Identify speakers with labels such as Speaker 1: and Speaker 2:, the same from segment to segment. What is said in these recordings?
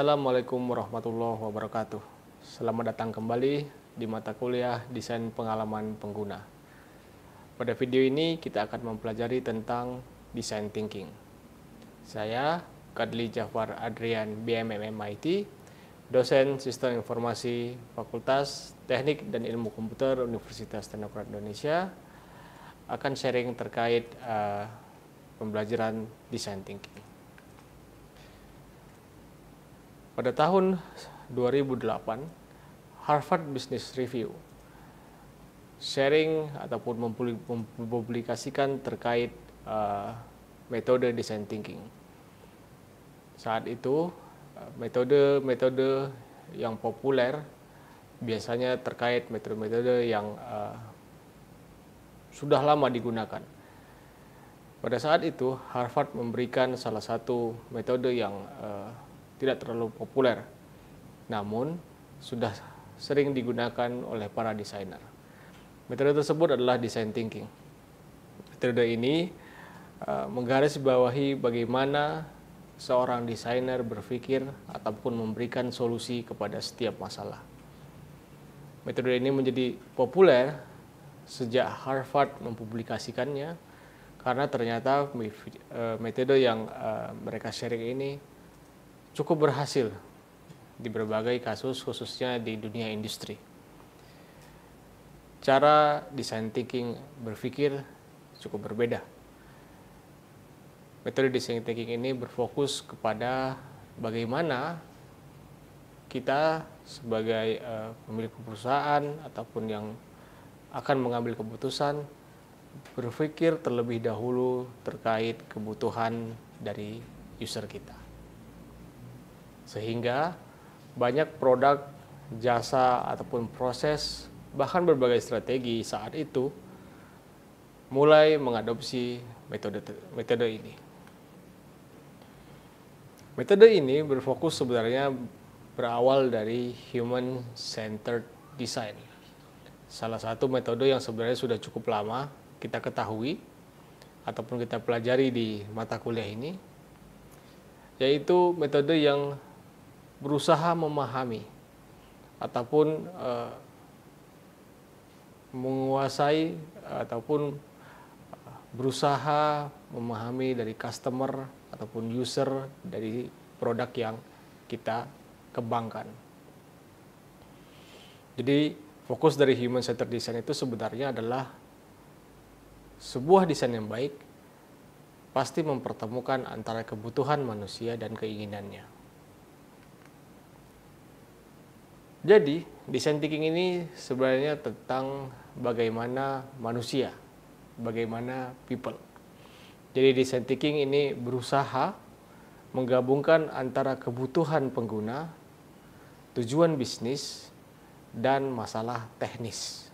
Speaker 1: Assalamualaikum warahmatullahi wabarakatuh. Selamat datang kembali di mata kuliah Desain Pengalaman Pengguna. Pada video ini kita akan mempelajari tentang Design Thinking. Saya Kadli Jafar Adrian BMM MIT, dosen Sistem Informasi Fakultas Teknik dan Ilmu Komputer Universitas Teknokraт Indonesia, akan sharing terkait pembelajaran Design Thinking. Pada tahun 2008, Harvard Business Review sharing ataupun mempublikasikan terkait metode design thinking. Saat itu, metode-metode yang populer biasanya terkait metode-metode yang sudah lama digunakan. Pada saat itu, Harvard memberikan salah satu metode yang tidak terlalu populer, namun sudah sering digunakan oleh para desainer. Metode tersebut adalah design thinking. Metode ini menggarisbawahi bagaimana seorang desainer berpikir ataupun memberikan solusi kepada setiap masalah. Metode ini menjadi populer sejak Harvard mempublikasikannya, karena ternyata metode yang mereka sharing ini cukup berhasil di berbagai kasus, khususnya di dunia industri. Cara design thinking berpikir cukup berbeda. Metode design thinking ini berfokus kepada bagaimana kita sebagai pemilik perusahaan ataupun yang akan mengambil keputusan berpikir terlebih dahulu terkait kebutuhan dari user kita. Sehingga banyak produk, jasa, ataupun proses, bahkan berbagai strategi saat itu mulai mengadopsi metode ini. Metode ini berfokus sebenarnya berawal dari human-centered design. Salah satu metode yang sebenarnya sudah cukup lama kita ketahui ataupun kita pelajari di mata kuliah ini, yaitu metode yang berusaha memahami ataupun menguasai ataupun berusaha memahami dari customer ataupun user dari produk yang kita kembangkan. Jadi fokus dari human centered design itu sebenarnya adalah sebuah desain yang baik pasti mempertemukan antara kebutuhan manusia dan keinginannya. Jadi, design thinking ini sebenarnya tentang bagaimana manusia, bagaimana people. Jadi, design thinking ini berusaha menggabungkan antara kebutuhan pengguna, tujuan bisnis, dan masalah teknis.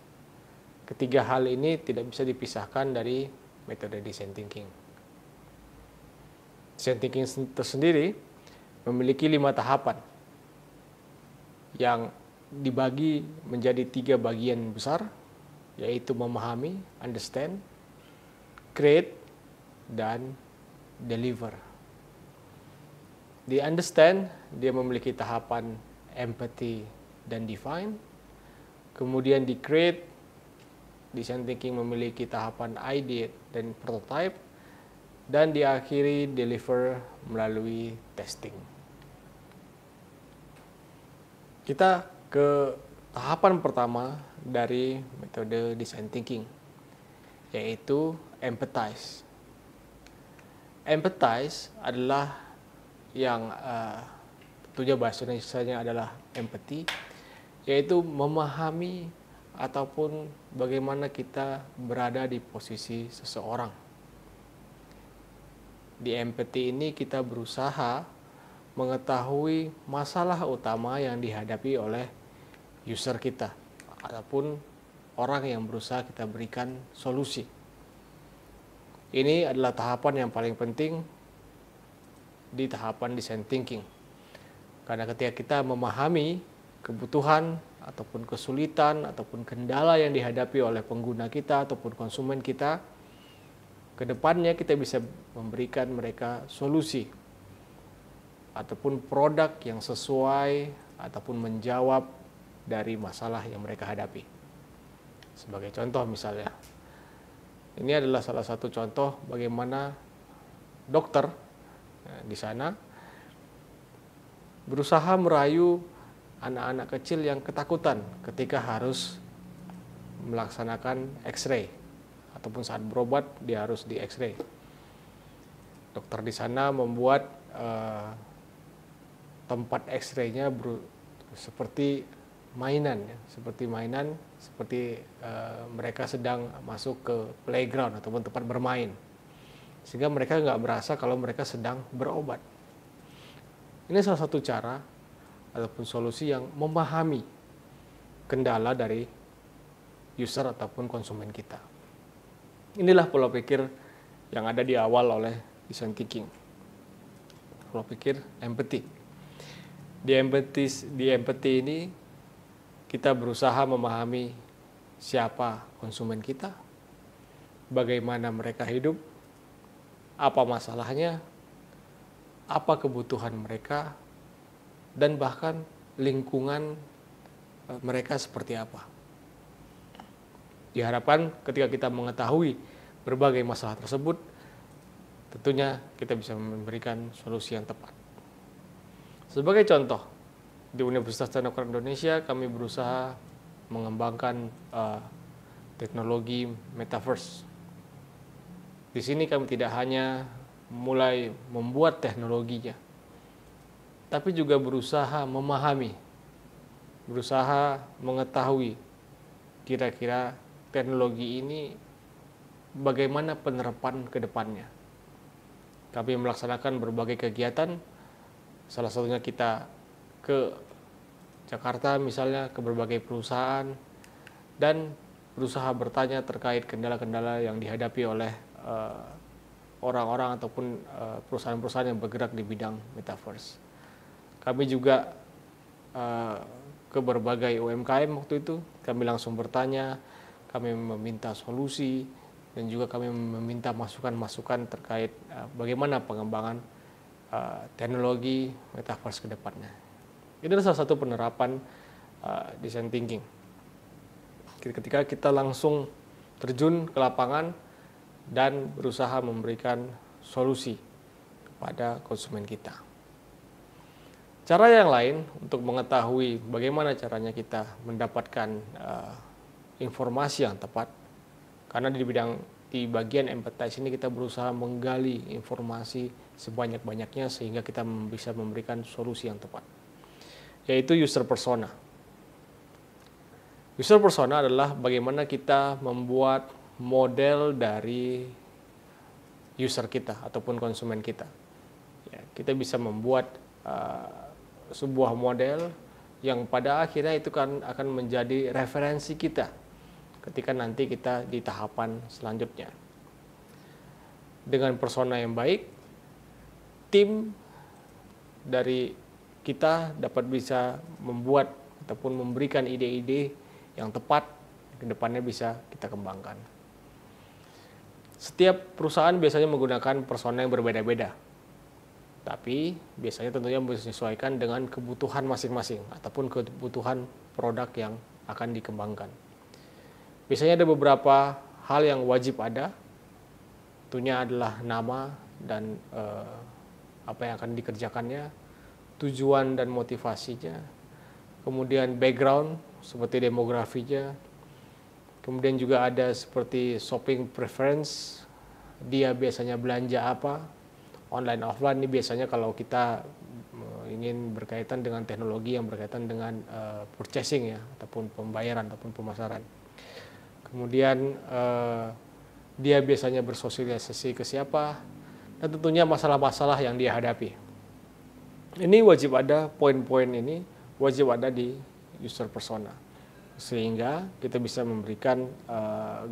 Speaker 1: Ketiga hal ini tidak bisa dipisahkan dari metode design thinking. Design thinking tersendiri memiliki 5 tahapan yang dibagi menjadi 3 bagian besar, yaitu memahami, understand, create, dan deliver. Di understand, dia memiliki tahapan empathy dan define. Kemudian di create, design thinking memiliki tahapan ideate dan prototype. Dan diakhiri deliver melalui testing. Kita ke tahapan pertama dari metode design thinking, yaitu empathize. Empathize adalah yang tentunya bahasa Indonesianya adalah empathy, yaitu memahami ataupun bagaimana kita berada di posisi seseorang. Di empathy ini kita berusaha mengetahui masalah utama yang dihadapi oleh user kita ataupun orang yang berusaha kita berikan solusi. Ini adalah tahapan yang paling penting di tahapan design thinking. Karena ketika kita memahami kebutuhan ataupun kesulitan ataupun kendala yang dihadapi oleh pengguna kita ataupun konsumen kita, kedepannya kita bisa memberikan mereka solusi ataupun produk yang sesuai ataupun menjawab dari masalah yang mereka hadapi. Sebagai contoh misalnya, ini adalah salah satu contoh bagaimana dokter di sana berusaha merayu anak-anak kecil yang ketakutan ketika harus melaksanakan X-ray ataupun saat berobat dia harus di X-ray. Dokter di sana membuat tempat X-ray-nya seperti mainan, seperti mereka sedang masuk ke playground ataupun tempat bermain, sehingga mereka nggak merasa kalau mereka sedang berobat. Ini salah satu cara ataupun solusi yang memahami kendala dari user ataupun konsumen kita. Inilah pola pikir yang ada di awal oleh design thinking. Pola pikir empathy. Di empathy ini kita berusaha memahami siapa konsumen kita, bagaimana mereka hidup, apa masalahnya, apa kebutuhan mereka, dan bahkan lingkungan mereka seperti apa. Diharapkan ketika kita mengetahui berbagai masalah tersebut, tentunya kita bisa memberikan solusi yang tepat. Sebagai contoh, di Universitas Teknokraт Indonesia kami berusaha mengembangkan teknologi metaverse. Di sini kami tidak hanya mulai membuat teknologinya, tapi juga berusaha memahami, berusaha mengetahui kira-kira teknologi ini bagaimana penerapan ke depannya. Kami melaksanakan berbagai kegiatan, salah satunya kita ke Jakarta misalnya, ke berbagai perusahaan, dan berusaha bertanya terkait kendala-kendala yang dihadapi oleh orang-orang ataupun perusahaan-perusahaan yang bergerak di bidang metaverse. Kami juga ke berbagai UMKM waktu itu, kami langsung bertanya, kami meminta solusi, dan juga kami meminta masukan-masukan terkait bagaimana pengembangan teknologi metaverse ke depannya. Ini adalah salah satu penerapan design thinking. Ketika kita langsung terjun ke lapangan dan berusaha memberikan solusi kepada konsumen kita. Cara yang lain untuk mengetahui bagaimana caranya kita mendapatkan informasi yang tepat, karena di bagian empathize ini kita berusaha menggali informasi sebanyak-banyaknya sehingga kita bisa memberikan solusi yang tepat, yaitu user persona. User persona adalah bagaimana kita membuat model dari user kita ataupun konsumen kita. Ya, kita bisa membuat sebuah model yang pada akhirnya itu kan akan menjadi referensi kita ketika nanti kita di tahapan selanjutnya. Dengan persona yang baik, tim dari kita dapat bisa membuat ataupun memberikan ide-ide yang tepat ke depannya bisa kita kembangkan. Setiap perusahaan biasanya menggunakan persona yang berbeda-beda, tapi biasanya tentunya menyesuaikan dengan kebutuhan masing-masing ataupun kebutuhan produk yang akan dikembangkan. Biasanya ada beberapa hal yang wajib ada, tentunya adalah nama dan apa yang akan dikerjakannya, tujuan dan motivasinya, kemudian background seperti demografinya, kemudian juga ada seperti shopping preference, dia biasanya belanja apa, online offline ini biasanya kalau kita ingin berkaitan dengan teknologi yang berkaitan dengan purchasing ya, ataupun pembayaran ataupun pemasaran. Kemudian dia biasanya bersosialisasi ke siapa, dan tentunya masalah-masalah yang dia hadapi. Ini wajib ada, poin-poin ini wajib ada di user persona, sehingga kita bisa memberikan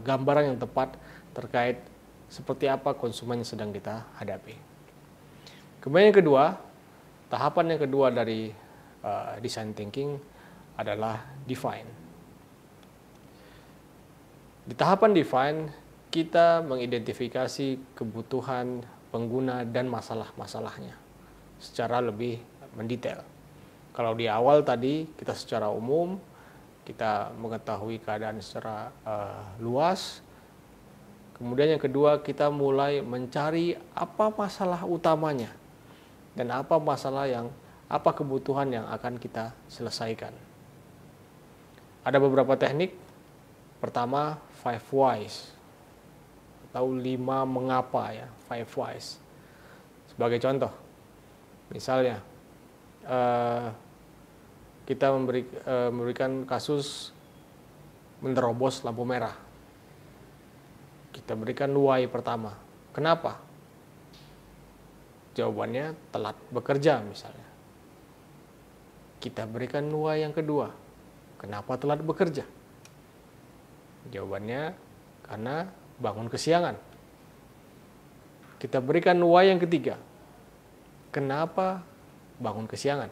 Speaker 1: gambaran yang tepat terkait seperti apa konsumen yang sedang kita hadapi. Kemudian yang kedua, tahapan yang kedua dari design thinking adalah define. Di tahapan define, kita mengidentifikasi kebutuhan pengguna dan masalah-masalahnya. secara lebih mendetail. Kalau di awal tadi kita secara umum, kita mengetahui keadaan secara luas. Kemudian yang kedua, kita mulai mencari apa masalah utamanya dan apa apa kebutuhan yang akan kita selesaikan. Ada beberapa teknik. Pertama, 5 whys atau 5 mengapa ya, 5 whys. Sebagai contoh, misalnya kita memberikan kasus menerobos lampu merah. Kita berikan why pertama. Kenapa? Jawabannya telat bekerja misalnya. Kita berikan why yang kedua. Kenapa telat bekerja? Jawabannya karena bangun kesiangan. Kita berikan why yang ketiga. Kenapa bangun kesiangan?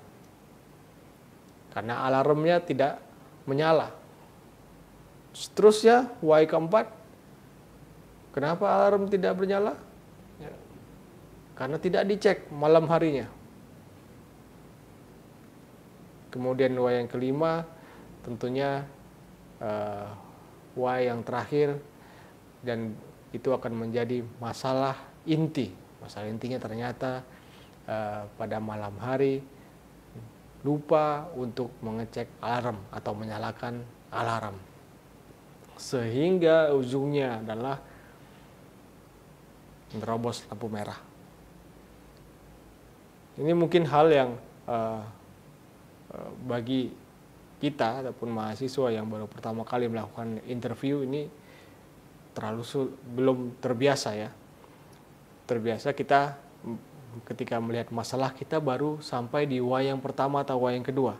Speaker 1: Karena alarmnya tidak menyala. Seterusnya, why keempat. Kenapa alarm tidak bernyala? Ya, karena tidak dicek malam harinya. Kemudian why yang kelima, tentunya why yang terakhir, dan itu akan menjadi masalah inti. Masalah intinya ternyata pada malam hari lupa untuk mengecek alarm atau menyalakan alarm. Sehingga ujungnya adalah menerobos lampu merah. Ini mungkin hal yang bagi kita ataupun mahasiswa yang baru pertama kali melakukan interview ini belum terbiasa ya. Terbiasa kita ketika melihat masalah kita baru sampai di why yang pertama atau why yang kedua.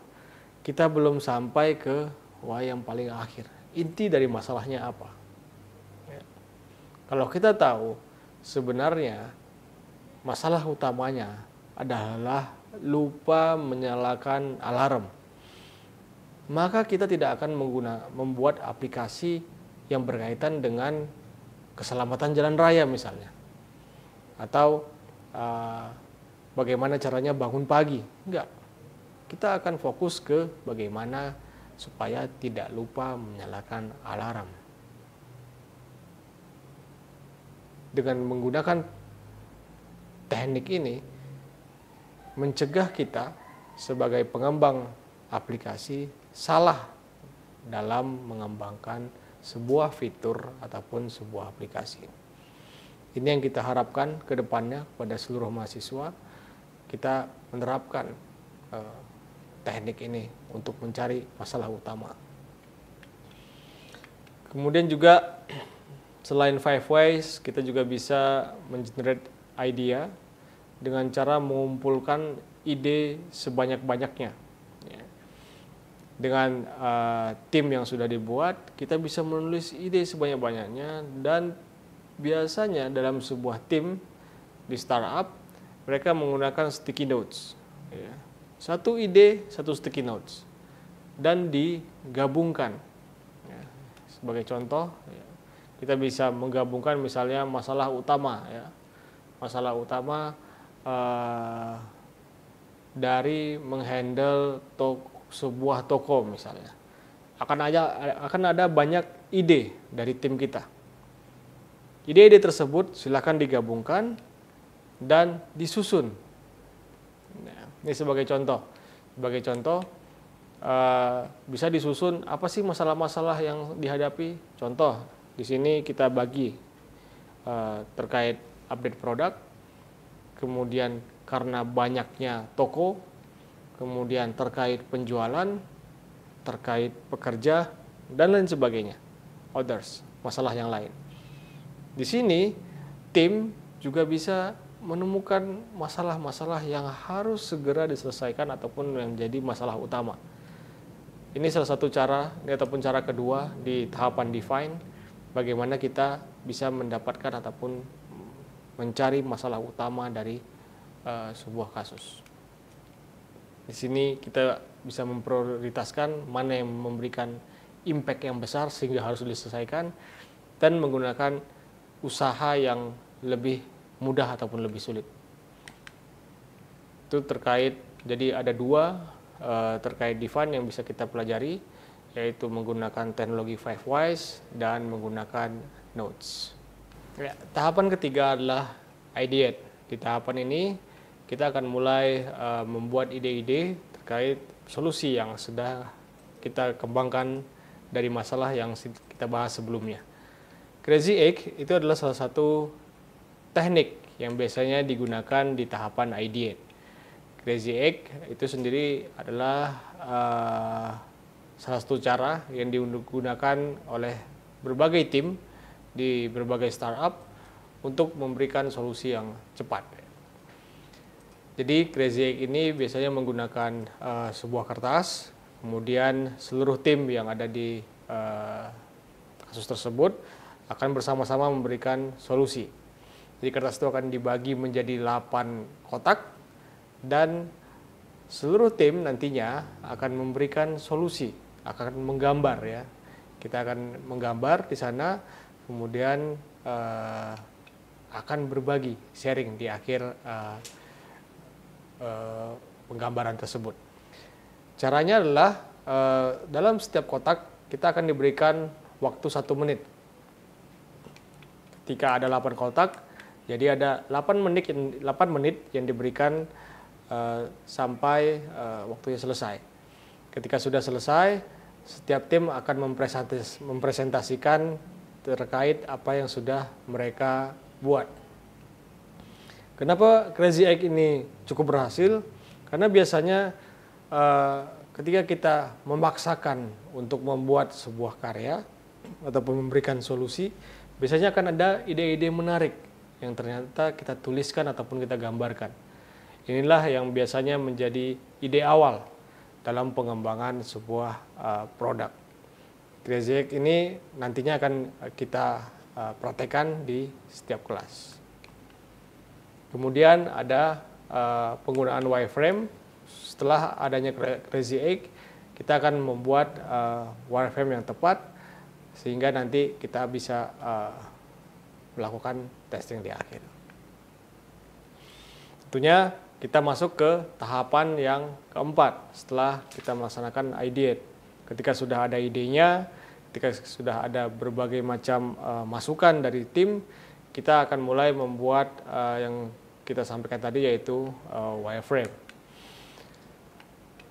Speaker 1: Kita belum sampai ke why yang paling akhir. Inti dari masalahnya apa? Ya. Kalau kita tahu sebenarnya masalah utamanya adalah lupa menyalakan alarm, maka kita tidak akan membuat aplikasi yang berkaitan dengan keselamatan jalan raya misalnya, atau bagaimana caranya bangun pagi. Enggak, kita akan fokus ke bagaimana supaya tidak lupa menyalakan alarm. Dengan menggunakan teknik ini, mencegah kita sebagai pengembang aplikasi salah dalam mengembangkan sebuah fitur ataupun sebuah aplikasi. Ini yang kita harapkan ke depannya pada seluruh mahasiswa, kita menerapkan teknik ini untuk mencari masalah utama. Kemudian juga selain 5 ways, kita juga bisa mengenerate idea dengan cara mengumpulkan ide sebanyak-banyaknya. Dengan tim yang sudah dibuat, kita bisa menulis ide sebanyak-banyaknya, dan biasanya dalam sebuah tim di startup, mereka menggunakan sticky notes. Satu ide, satu sticky notes, dan digabungkan. Sebagai contoh, kita bisa menggabungkan misalnya masalah utama, masalah utama dari menghandle sebuah toko misalnya. Akan ada banyak ide dari tim kita. Ide-ide tersebut silakan digabungkan dan disusun. Nah, ini sebagai contoh. Sebagai contoh, bisa disusun apa sih masalah-masalah yang dihadapi. Contoh, di sini kita bagi terkait update produk, kemudian karena banyaknya toko, kemudian terkait penjualan, terkait pekerja, dan lain sebagainya. Others, masalah yang lain. Di sini, tim juga bisa menemukan masalah-masalah yang harus segera diselesaikan ataupun yang menjadi masalah utama. Ini salah satu cara, ataupun cara kedua di tahapan define, bagaimana kita bisa mendapatkan ataupun mencari masalah utama dari sebuah kasus. Di sini kita bisa memprioritaskan mana yang memberikan impact yang besar sehingga harus diselesaikan, dan menggunakan usaha yang lebih mudah ataupun lebih sulit. Itu Itu terkait, jadi ada dua terkait Divan yang bisa kita pelajari, yaitu menggunakan teknologi 5 Whys dan menggunakan Notes. Ya, tahapan ketiga adalah ideate. Di tahapan ini kita akan mulai membuat ide-ide terkait solusi yang sudah kita kembangkan dari masalah yang kita bahas sebelumnya. Crazy Egg itu adalah salah satu teknik yang biasanya digunakan di tahapan ideate. Crazy Egg itu sendiri adalah salah satu cara yang digunakan oleh berbagai tim di berbagai startup untuk memberikan solusi yang cepat. Jadi Crazy Egg ini biasanya menggunakan sebuah kertas, kemudian seluruh tim yang ada di kasus tersebut akan bersama-sama memberikan solusi. Jadi kertas itu akan dibagi menjadi 8 kotak dan seluruh tim nantinya akan memberikan solusi, akan menggambar ya. Kita akan menggambar di sana, kemudian akan berbagi, sharing di akhir penggambaran tersebut. Caranya adalah dalam setiap kotak kita akan diberikan waktu 1 menit. Ketika ada 8 kotak, jadi ada 8 menit yang diberikan sampai waktunya selesai. Ketika sudah selesai, setiap tim akan mempresentasikan terkait apa yang sudah mereka buat. Kenapa Crazy Egg ini cukup berhasil? Karena biasanya ketika kita memaksakan untuk membuat sebuah karya ataupun memberikan solusi, biasanya akan ada ide-ide menarik yang ternyata kita tuliskan ataupun kita gambarkan. Inilah yang biasanya menjadi ide awal dalam pengembangan sebuah produk. Crazy Egg ini nantinya akan kita praktekkan di setiap kelas. Kemudian ada penggunaan wireframe. Setelah adanya Crazy Egg, kita akan membuat wireframe yang tepat sehingga nanti kita bisa melakukan testing di akhir. Tentunya kita masuk ke tahapan yang keempat setelah kita melaksanakan ideate. Ketika sudah ada idenya, ketika sudah ada berbagai macam masukan dari tim, kita akan mulai membuat yang kita sampaikan tadi, yaitu wireframe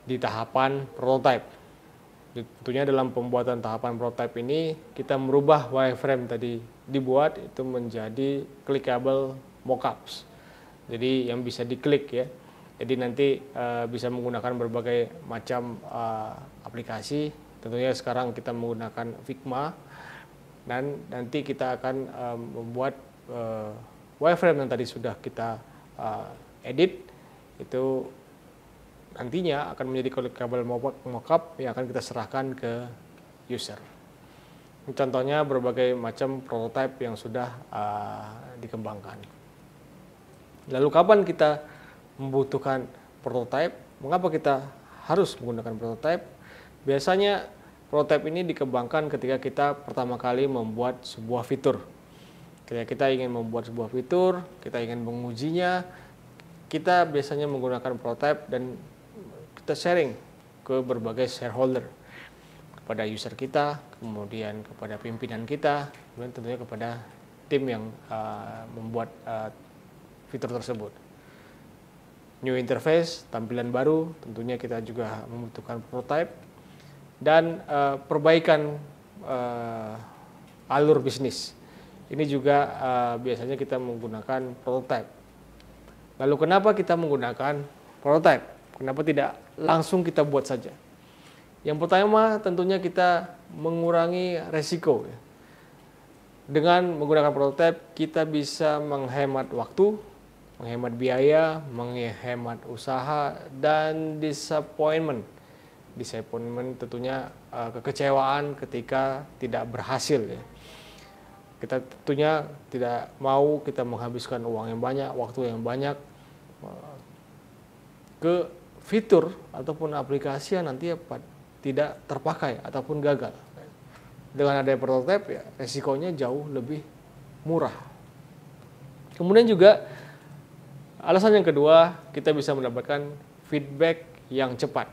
Speaker 1: di tahapan prototype. Tentunya dalam pembuatan tahapan prototype ini kita merubah wireframe tadi dibuat itu menjadi clickable mockups. Jadi yang bisa diklik ya. Jadi nanti bisa menggunakan berbagai macam aplikasi. Tentunya sekarang kita menggunakan Figma dan nanti kita akan membuat wireframe yang tadi sudah kita edit itu nantinya akan menjadi clickable mockup yang akan kita serahkan ke user. Contohnya berbagai macam prototype yang sudah dikembangkan. Lalu kapan kita membutuhkan prototype? Mengapa kita harus menggunakan prototype? Biasanya prototype ini dikembangkan ketika kita pertama kali membuat sebuah fitur. Ketika kita ingin membuat sebuah fitur, kita ingin mengujinya, kita biasanya menggunakan prototype dan kita sharing ke berbagai shareholder, kepada user kita, kemudian kepada pimpinan kita, kemudian tentunya kepada tim yang membuat fitur tersebut. New interface, tampilan baru, tentunya kita juga membutuhkan prototype dan perbaikan alur bisnis. Ini juga biasanya kita menggunakan prototype. Lalu kenapa kita menggunakan prototype? Kenapa tidak langsung kita buat saja? Yang pertama tentunya kita mengurangi resiko. Dengan menggunakan prototype kita bisa menghemat waktu, menghemat biaya, menghemat usaha, dan disappointment. Disappointment tentunya kekecewaan ketika tidak berhasil ya. Kita tentunya tidak mau kita menghabiskan uang yang banyak, waktu yang banyak ke fitur ataupun aplikasi yang nanti tidak terpakai ataupun gagal. Dengan adanya prototype ya resikonya jauh lebih murah. Kemudian juga Alasan yang kedua, kita bisa mendapatkan feedback yang cepat.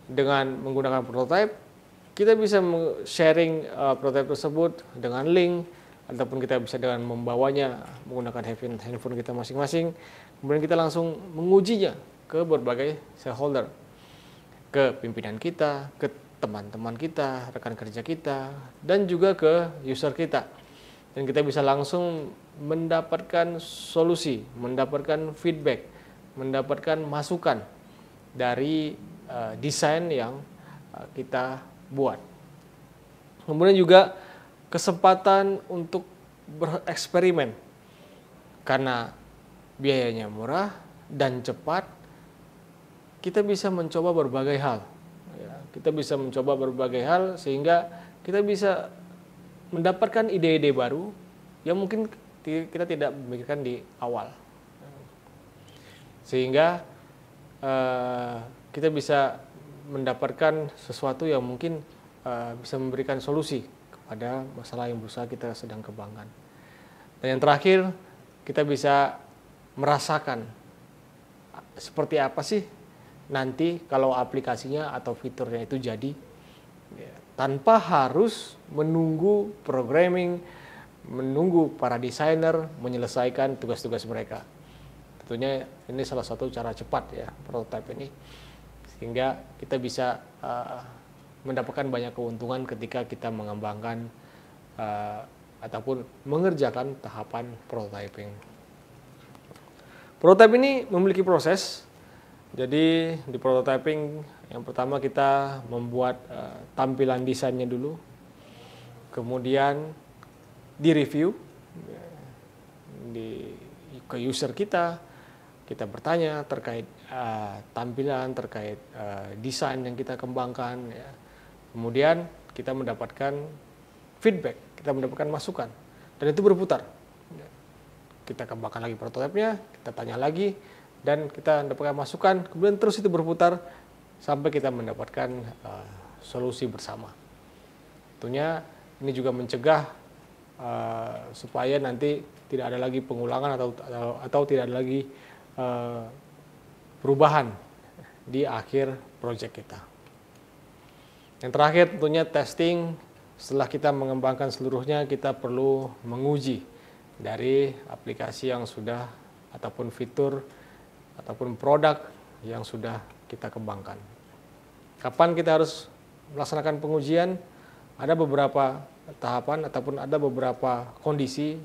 Speaker 1: Dengan menggunakan prototype, kita bisa sharing prototype tersebut dengan link, ataupun kita bisa dengan membawanya menggunakan handphone kita masing-masing. Kemudian kita langsung mengujinya ke berbagai stakeholder, ke pimpinan kita, ke teman-teman kita, rekan kerja kita, dan juga ke user kita. Dan kita bisa langsung mendapatkan solusi, mendapatkan feedback, mendapatkan masukan dari desain yang kita buat. Kemudian juga kesempatan untuk bereksperimen, karena biayanya murah dan cepat. Kita bisa mencoba berbagai hal. Kita bisa mencoba berbagai hal sehingga kita bisa mendapatkan ide-ide baru yang mungkin kita tidak memikirkan di awal. Sehingga kita bisa mendapatkan sesuatu yang mungkin bisa memberikan solusi kepada masalah yang berusaha kita sedang kembangkan. Dan yang terakhir, kita bisa merasakan seperti apa sih nanti kalau aplikasinya atau fiturnya itu jadi, tanpa harus menunggu programming, menunggu para desainer menyelesaikan tugas-tugas mereka. Tentunya ini salah satu cara cepat ya prototype ini, sehingga kita bisa mendapatkan banyak keuntungan ketika kita mengembangkan ataupun mengerjakan tahapan prototyping. Prototype ini memiliki proses. Jadi di prototyping yang pertama kita membuat tampilan desainnya dulu, kemudian direview ke user kita bertanya terkait tampilan, terkait desain yang kita kembangkan, ya. Kemudian kita mendapatkan feedback, kita mendapatkan masukan, dan itu berputar. Kita kembangkan lagi prototipenya, kita tanya lagi, dan kita mendapatkan masukan, kemudian terus itu berputar sampai kita mendapatkan solusi bersama. Tentunya ini juga mencegah supaya nanti tidak ada lagi pengulangan atau tidak ada lagi perubahan di akhir proyek kita. Yang terakhir tentunya testing. Setelah kita mengembangkan seluruhnya, kita perlu menguji dari aplikasi yang sudah ataupun fitur ataupun produk yang sudah kita kembangkan. Kapan kita harus melaksanakan pengujian? Ada beberapa tahapan ataupun ada beberapa kondisi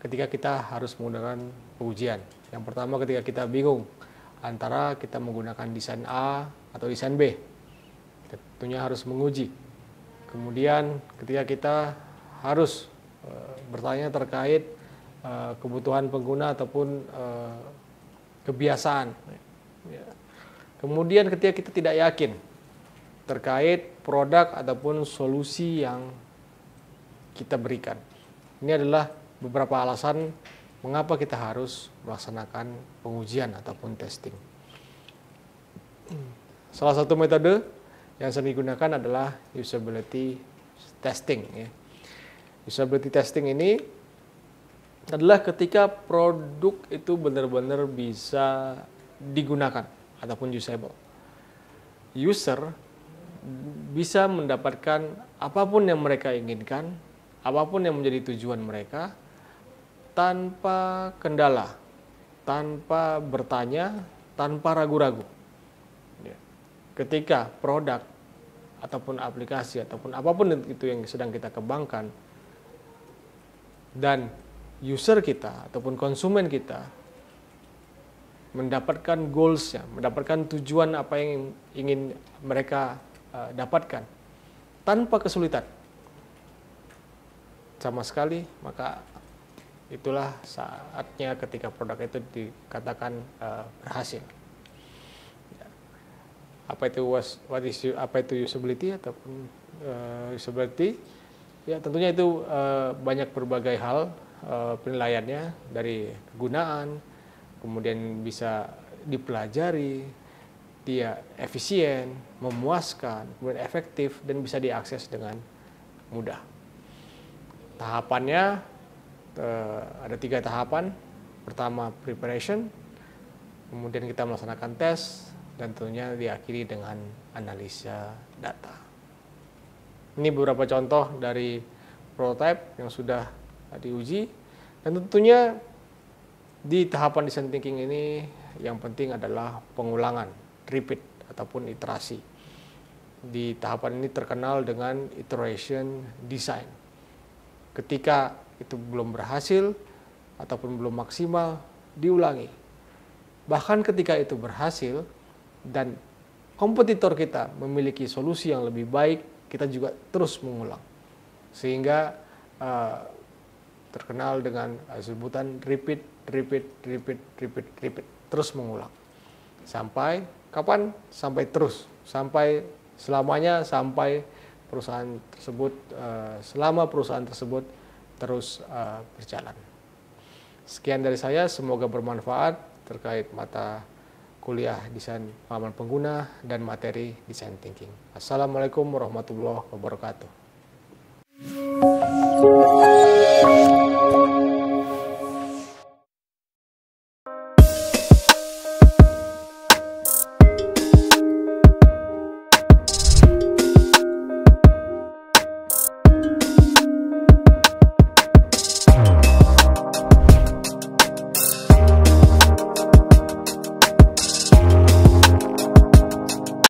Speaker 1: ketika kita harus menggunakan pengujian. Yang pertama, ketika kita bingung antara kita menggunakan desain A atau desain B, kita tentunya harus menguji. Kemudian ketika kita harus bertanya terkait kebutuhan pengguna ataupun kebiasaan. Kemudian ketika kita tidak yakin terkait produk ataupun solusi yang kita berikan. Ini adalah beberapa alasan mengapa kita harus melaksanakan pengujian ataupun testing. Salah satu metode yang sering digunakan adalah usability testing. Usability testing ini adalah ketika produk itu benar-benar bisa digunakan ataupun usable. User bisa mendapatkan apapun yang mereka inginkan, apapun yang menjadi tujuan mereka, tanpa kendala, tanpa bertanya, tanpa ragu-ragu. Ketika produk ataupun aplikasi ataupun apapun itu yang sedang kita kembangkan, dan user kita ataupun konsumen kita mendapatkan goals-nya, mendapatkan tujuan apa yang ingin mereka dapatkan tanpa kesulitan sama sekali, maka itulah saatnya ketika produk itu dikatakan berhasil. Apa itu usability ataupun usability? Ya, tentunya itu banyak berbagai hal penilaiannya, dari kegunaan, kemudian bisa dipelajari, dia efisien, memuaskan, kemudian efektif, dan bisa diakses dengan mudah. Tahapannya ada 3 tahapan. Pertama preparation, kemudian kita melaksanakan tes, dan tentunya diakhiri dengan analisa data. Ini beberapa contoh dari prototype yang sudah diuji, dan tentunya di tahapan design thinking ini yang penting adalah pengulangan, repeat ataupun iterasi. Di tahapan ini terkenal dengan iteration design. Ketika itu belum berhasil ataupun belum maksimal, diulangi. Bahkan ketika itu berhasil dan kompetitor kita memiliki solusi yang lebih baik, kita juga terus mengulang. Sehingga terkenal dengan sebutan repeat, terus mengulang. Sampai kapan? Sampai terus, sampai selamanya, sampai perusahaan tersebut, selama perusahaan tersebut terus berjalan. Sekian dari saya, semoga bermanfaat terkait mata kuliah desain pengalaman pengguna dan materi design thinking. Assalamualaikum warahmatullahi wabarakatuh.